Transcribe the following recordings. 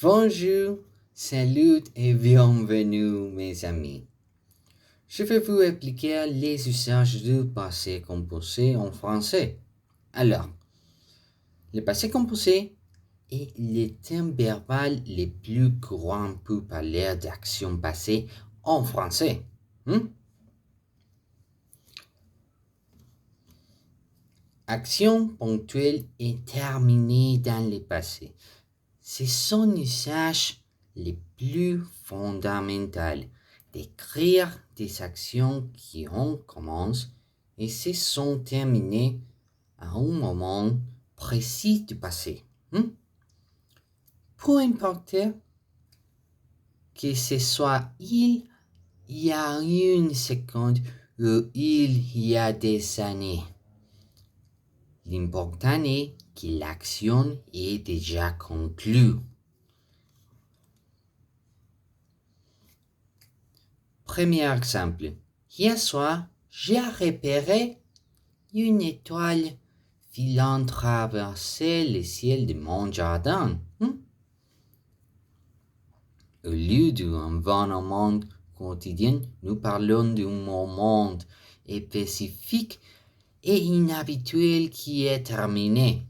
Bonjour, salut et bienvenue mes amis. Je vais vous expliquer les usages du passé composé en français. Alors, le passé composé est le terme verbal le plus courant pour parler d'actions passées en français. Action ponctuelle et terminée dans le passé. C'est son usage le plus fondamental d'écrire des actions qui ont commencé et se sont terminées à un moment précis du passé. Peu importe que ce soit il y a une seconde ou il y a des années. L'important est que l'action est déjà conclue. Premier exemple. Hier soir, j'ai repéré une étoile filant traverser le ciel de mon jardin. Au lieu d'un événement quotidien, nous parlons d'un moment spécifique et inhabituel qui est terminé.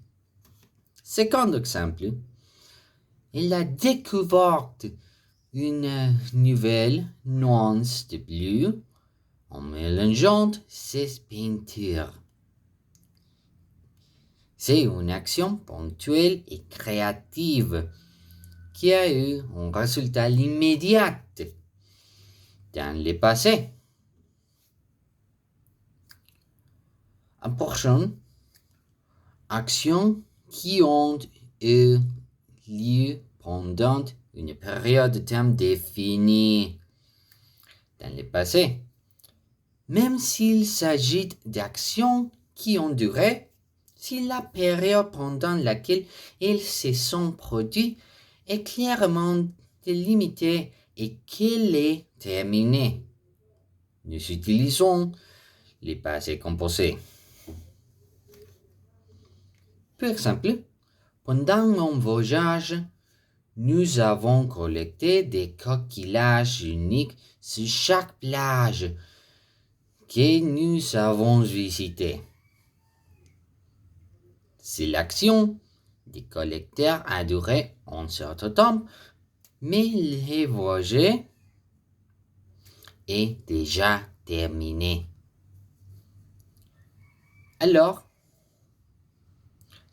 Second exemple. Il a découvert une nouvelle nuance de bleu en mélangeant ses peintures. C'est une action ponctuelle et créative qui a eu un résultat immédiat dans le passé. Un prochain, actions qui ont eu lieu pendant une période de temps définie dans le passé. Même s'il s'agit d'actions qui ont duré, si la période pendant laquelle elles se sont produites est clairement délimitée et qu'elle est terminée, nous utilisons le passé composé. Par exemple, pendant mon voyage, nous avons collecté des coquillages uniques sur chaque plage que nous avons visitée. C'est l'action de collecter a duré un certain temps, mais le voyage est déjà terminé. Alors,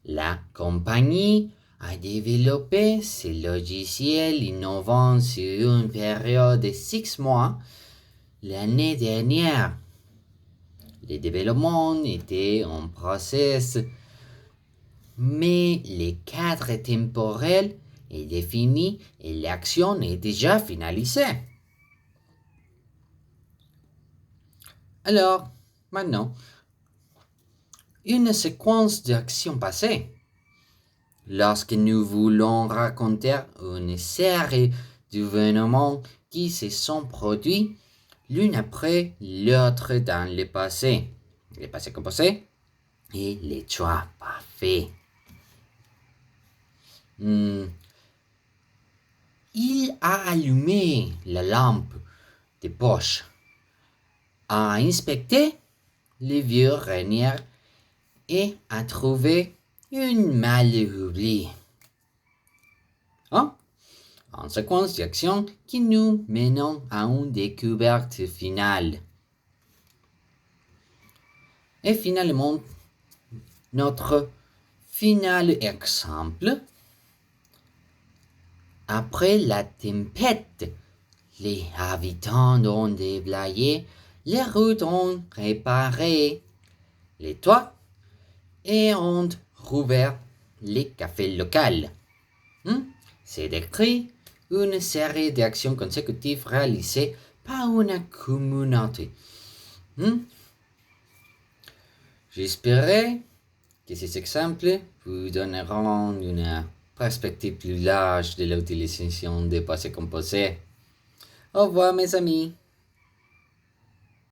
la compagnie a développé ce logiciel innovant sur une période de 6 mois l'année dernière. Le développement était en process, mais le cadre temporel est défini et l'action est déjà finalisée. Alors, maintenant, une séquence d'actions passées. Lorsque nous voulons raconter une série d'événements qui se sont produits l'une après l'autre dans le passé composé et les choix parfaits. Il a allumé la lampe de poche, a inspecté les vieux reniers et a trouvé une malle oubliée. En séquence d'actions qui nous mènent à une découverte finale. Et finalement, notre final exemple. Après la tempête, les habitants ont déblayé, les routes ont réparé les toits et ont rouvert les cafés locaux. C'est décrit une série d'actions consécutives réalisées par une communauté. J'espère que ces exemples vous donneront une perspective plus large de l'utilisation des passés composés. Au revoir mes amis.